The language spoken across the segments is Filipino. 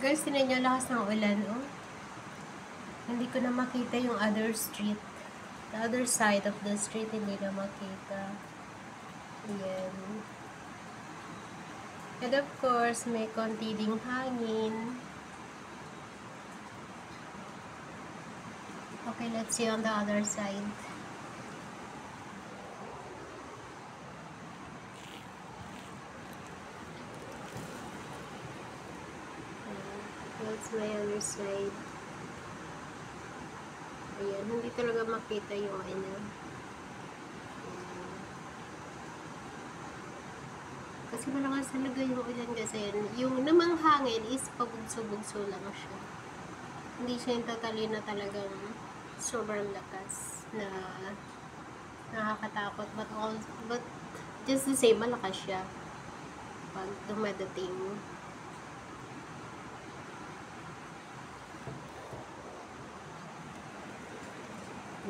Guys, tinan nyo lakas ng ulan, oh. Hindi ko na makita yung other street. The other side of the street, hindi na makita. Ayan. And of course, may konti ding hangin. Okay, let's see on the other side. That's my other side. Ayan, hindi talaga makita yung ano. Kasi malakas talaga yung ulan kasi yung namang hangin is pabugso-bugso lang siya. Hindi siya yung totally na talagang sobrang lakas na nakakatakot, but just the same, malakas siya pag dumadating.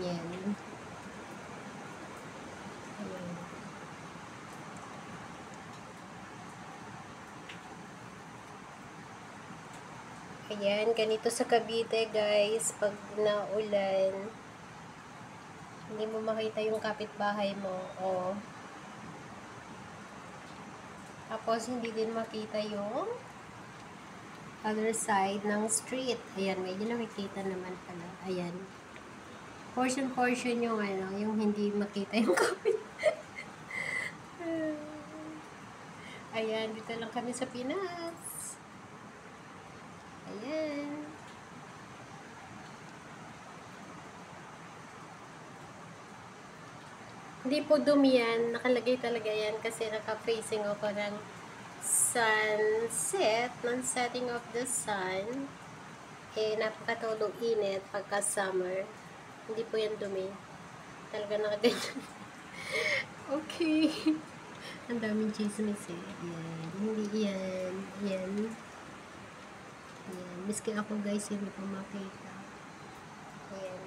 Yan. Ayan. Ayan, ganito sa Cavite guys, pag naulan, hindi mo makita yung kapitbahay mo, o tapos hindi din makita yung other side ng street. Ayan, medyo nakikita naman pala. Ayan. Portion yung ano, yung hindi makita yung kapit. Ayan, dito lang kami sa Pinas. Ayan. Hindi po dumi yan. Nakalagay talaga yan kasi naka-facing ako ng sunset, ng setting of the sun. Eh, napakatulog init pagka summer. Hindi po yan dumi. Talaga nakaganyan. Okay. Ang daming chismis eh. Ayan. Hindi yan. Ayan. Ayan. Miski ako guys, hindi ko makita. Ayan.